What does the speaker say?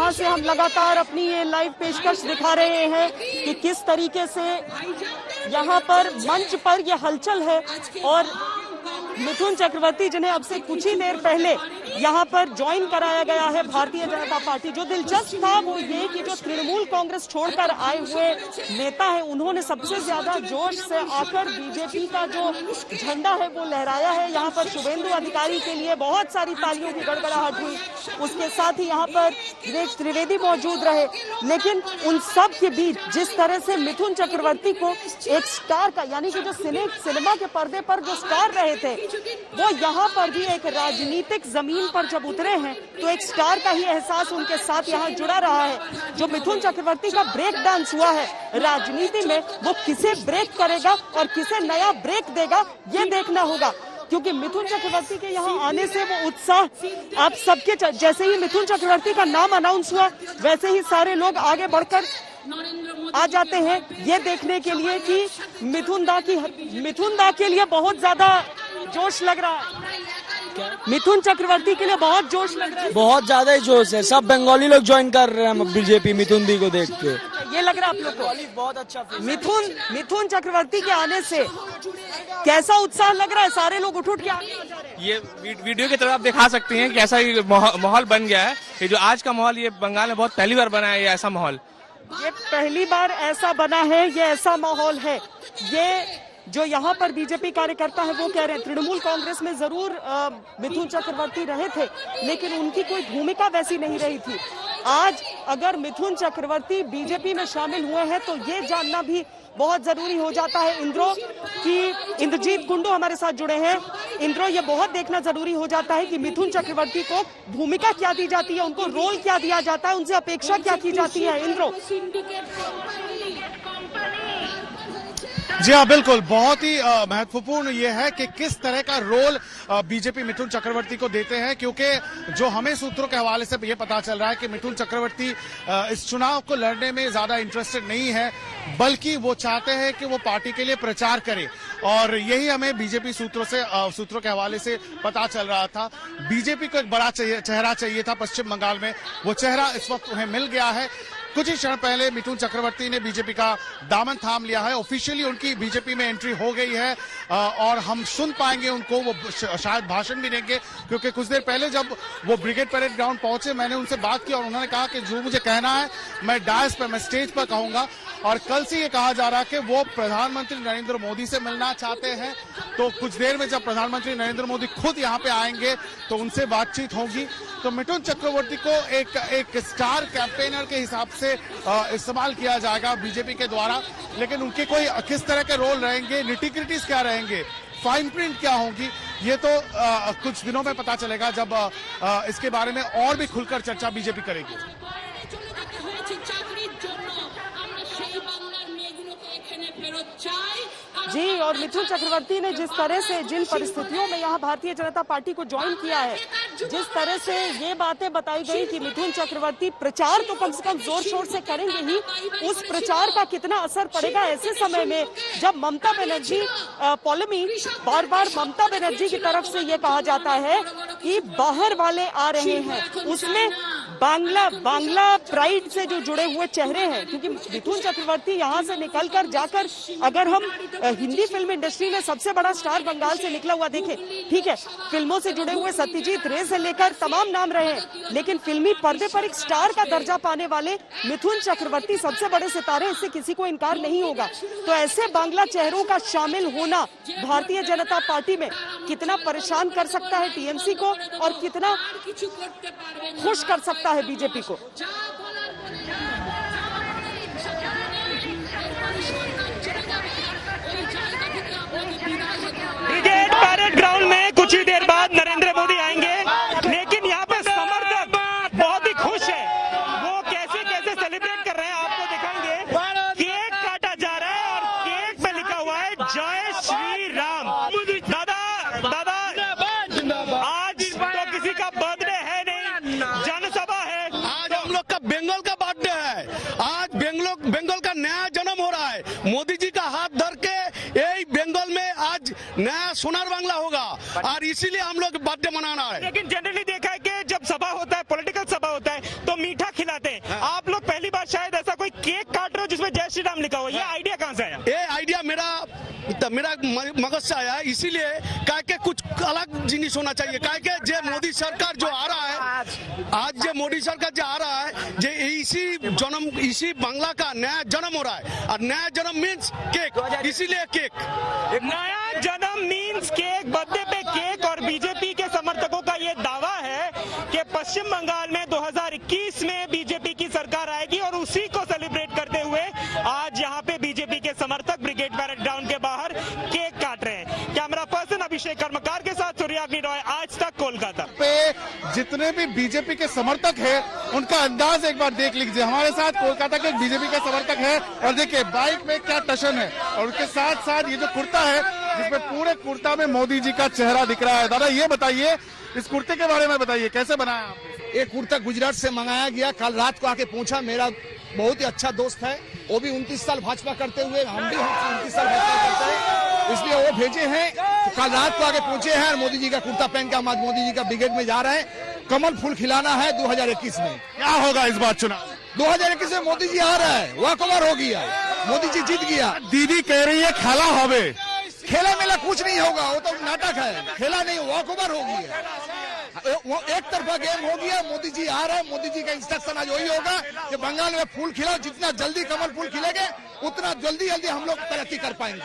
जहां से हम लगातार अपनी ये लाइव पेशकश दिखा रहे हैं कि किस तरीके से यहाँ पर मंच पर ये हलचल है। और मिथुन चक्रवर्ती जिन्हें अब से कुछ ही देर पहले यहाँ पर ज्वाइन कराया गया है भारतीय जनता पार्टी। जो दिलचस्प था वो ये कि जो तृणमूल कांग्रेस छोड़कर आए हुए नेता है उन्होंने सबसे ज्यादा जोश से आकर बीजेपी का जो झंडा है वो लहराया है। यहाँ पर शुभेंदु अधिकारी के लिए बहुत सारी तालियों की गड़गड़ाहट हुई। उसके साथ ही यहाँ पर दिनेश त्रिवेदी मौजूद रहे। लेकिन उन सब के बीच जिस तरह से मिथुन चक्रवर्ती को एक स्टार का, यानी कि जो सिनेमा के पर्दे पर जो स्टार रहे थे, वो यहाँ पर भी एक राजनीतिक जमीन पर जब उतरे हैं तो एक स्टार का ही एहसास उनके साथ यहाँ जुड़ा रहा है। जो मिथुन चक्रवर्ती का ब्रेक डांस हुआ है राजनीति में, वो किसे ब्रेक करेगा और किसे नया ब्रेक देगा ये देखना होगा। क्योंकि मिथुन चक्रवर्ती के यहाँ आने से वो उत्साह आप सबके, जैसे ही मिथुन चक्रवर्ती का नाम अनाउंस हुआ वैसे ही सारे लोग आगे बढ़कर आ जाते हैं ये देखने के लिए कि मिथुन दा के लिए बहुत ज्यादा जोश लग रहा है। मिथुन चक्रवर्ती के लिए बहुत जोश लग रहा है। बहुत ज्यादा ही जोश है। सब बंगाली लोग ज्वाइन कर रहे हैं बीजेपी मिथुन दी को देख के। ये लग रहा है आप लोग को बहुत अच्छा मिथुन चक्रवर्ती के आने से कैसा उत्साह लग रहा है? सारे लोग उठ के आगे जा रहे हैं। ये वीडियो की तरफ आप दिखा सकते हैं कि ऐसा माहौल बन गया है। ये जो आज का माहौल ये बंगाल में बहुत पहली बार बना है। ये ऐसा माहौल ये पहली बार ऐसा बना है, ये ऐसा माहौल है। ये जो यहाँ पर बीजेपी कार्यकर्ता है वो कह रहे हैं तृणमूल कांग्रेस में जरूर मिथुन चक्रवर्ती रहे थे लेकिन उनकी कोई भूमिका वैसी नहीं रही थी। आज अगर मिथुन चक्रवर्ती बीजेपी में शामिल हुए हैं तो ये जानना भी बहुत जरूरी हो जाता है। इंद्रजीत कुंडू हमारे साथ जुड़े हैं। इंद्रो, ये बहुत देखना जरूरी हो जाता है कि मिथुन चक्रवर्ती को भूमिका क्या दी जाती है, उनको रोल क्या दिया जाता है, उनसे अपेक्षा क्या की जाती है। इंद्रो जी हाँ, बिल्कुल। बहुत ही महत्वपूर्ण ये है कि किस तरह का रोल बीजेपी मिथुन चक्रवर्ती को देते हैं, क्योंकि जो हमें सूत्रों के हवाले से ये पता चल रहा है कि मिथुन चक्रवर्ती इस चुनाव को लड़ने में ज्यादा इंटरेस्टेड नहीं है, बल्कि वो चाहते हैं कि वो पार्टी के लिए प्रचार करें। और यही हमें बीजेपी सूत्रों के हवाले से पता चल रहा था। बीजेपी को एक बड़ा चेहरा चाहिए था पश्चिम बंगाल में, वो चेहरा इस वक्त उन्हें मिल गया है। कुछ ही क्षण पहले मिथुन चक्रवर्ती ने बीजेपी का दामन थाम लिया है। ऑफिशियली उनकी बीजेपी में एंट्री हो गई है और हम सुन पाएंगे उनको। वो शायद भाषण भी देंगे, क्योंकि कुछ देर पहले जब वो ब्रिगेड परेड ग्राउंड पहुंचे मैंने उनसे बात की और उन्होंने कहा कि जो मुझे कहना है मैं डायस पर, मैं स्टेज पर कहूंगा। और कल से ये कहा जा रहा है कि वो प्रधानमंत्री नरेंद्र मोदी से मिलना चाहते हैं। तो कुछ देर में जब प्रधानमंत्री नरेंद्र मोदी खुद यहाँ पे आएंगे तो उनसे बातचीत होगी। तो मिथुन चक्रवर्ती को एक स्टार कैंपेनर के हिसाब से इस्तेमाल किया जाएगा बीजेपी के द्वारा। लेकिन उनके कोई किस तरह के रोल रहेंगे, निटिग्रिटीज क्या रहेंगे, फाइन प्रिंट क्या होगी, ये तो कुछ दिनों में पता चलेगा जब इसके बारे में और भी खुलकर चर्चा बीजेपी करेगी। जी, और मिथुन चक्रवर्ती ने जिस तरह से, जिन परिस्थितियों में यहाँ भारतीय जनता पार्टी को ज्वाइन किया है, जिस तरह से ये बातें बताई गई कि मिथुन चक्रवर्ती प्रचार तो कम से कम जोर शोर से करेंगे ही, उस प्रचार का कितना असर पड़ेगा ऐसे समय में जब ममता बनर्जी बार बार ममता बनर्जी की तरफ से ये कहा जाता है कि बाहर वाले आ रहे हैं, उसमें बांग्ला प्राइड से जो जुड़े हुए चेहरे हैं। क्योंकि मिथुन चक्रवर्ती यहाँ से निकलकर जाकर, अगर हम हिंदी फिल्म इंडस्ट्री में सबसे बड़ा स्टार बंगाल से निकला हुआ देखें, ठीक है, फिल्मों से जुड़े हुए सत्यजीत रे से लेकर तमाम नाम रहे हैं, लेकिन फिल्मी पर्दे पर एक स्टार का दर्जा पाने वाले मिथुन चक्रवर्ती सबसे बड़े सितारे, इससे किसी को इनकार नहीं होगा। तो ऐसे बांग्ला चेहरों का शामिल होना भारतीय जनता पार्टी में कितना परेशान कर सकता है टीएमसी को और कितना खुश कर सकता है बीजेपी को। ब्रिगेड परेड ग्राउंड में कुछ ही देर बाद नरेंद्र मोदी आएंगे, लेकिन यहाँ पे समर्थक बहुत ही खुश है। वो कैसे कैसे सेलिब्रेट कर रहे हैं आपको दिखाएंगे। केक काटा जा रहा है और केक पे लिखा हुआ है जय श्री राम। दादा आज तो किसी का बर्थडे है नहीं, जनसभा है। आज हम लोग का बंगाल का बर्थडे है। आज बंगाल का नया जन्म हो रहा है। मोदी जी का हाथ धर के यही बंगाल में आज नया सोनार बांग्ला होगा और इसीलिए हम लोग बर्थडे मनाना है। लेकिन जनरली देखा है कि जब सभा होता है, पॉलिटिकल सभा ढाबा होता है तो मीठा खिलाते हैं, आप लोग पहली बार शायद ऐसा कोई केक काट रहे हो जिसमें जय श्री राम लिखा हुआ, ये आइडिया कहाँ से आया? ये आइडिया मेरा मगज से आया, इसीलिए कह के कुछ अलग जिनिस होना चाहिए, कह के जो मोदी सरकार जो आ रहा है आज जो मोदी सरकार जो आ रहा है जो इसी बांग्ला का नया जन्म हो रहा है, और नया जन्म मीन्स केक, इसीलिए केक। नया जन्म मीन्स केक, बर्थडे पे केक। और बीजेपी के समर्थकों का ये दावा है कि पश्चिम बंगाल में 2021 में बीजेपी की सरकार आएगी और उसी को सेलिब्रेट करते हुए आज यहाँ पे बीजेपी के समर्थक ब्रिगेड बैरक ग्राउंड के बाहर केक काट रहे हैं। कैमरा पर्सन अभिषेक कर्मकार के साथ सूर्याग्नि रॉय, आज तक कोलकाता। पे जितने भी बीजेपी के समर्थक हैं उनका अंदाज एक बार देख लीजिए। हमारे साथ कोलकाता के बीजेपी के समर्थक है और देखिए बाइक में क्या टशन है, और उसके साथ साथ ये जो कुर्ता है जिसमें पूरे कुर्ता में मोदी जी का चेहरा दिख रहा है। दादा ये बताइए, इस कुर्ते के बारे में बताइए, कैसे बनाया आपने? ये कुर्ता गुजरात से मंगाया गया, कल रात को आके पहुंचा। मेरा बहुत ही अच्छा दोस्त है, वो भी 29 साल भाजपा करते हुए, हम भी 29 साल भाजपा करते हैं, इसलिए वो भेजे हैं। तो कल रात को आके पहुंचे हैं और मोदी जी का कुर्ता पहन के हम आज मोदी जी का ब्रिगेड में जा रहे हैं। कमल फूल खिलाना है 2021 में। क्या होगा इस बार चुनाव? 2021 में मोदी जी आ रहा है, वॉकओवर हो गया, मोदी जी जीत गया। दीदी कह रही है खेला होवे, खेला मेला कुछ नहीं होगा, वो तो नाटक है, खेला नहीं, वॉकओवर हो गया, वो एक तरफा गेम हो गया। मोदी जी आ रहे हैं, मोदी जी का इंस्ट्रक्शन आज वही होगा कि बंगाल में फूल खिलाओ, जितना जल्दी कमल फूल खिलेंगे उतना जल्दी हम लोग तरक्की कर पाएंगे।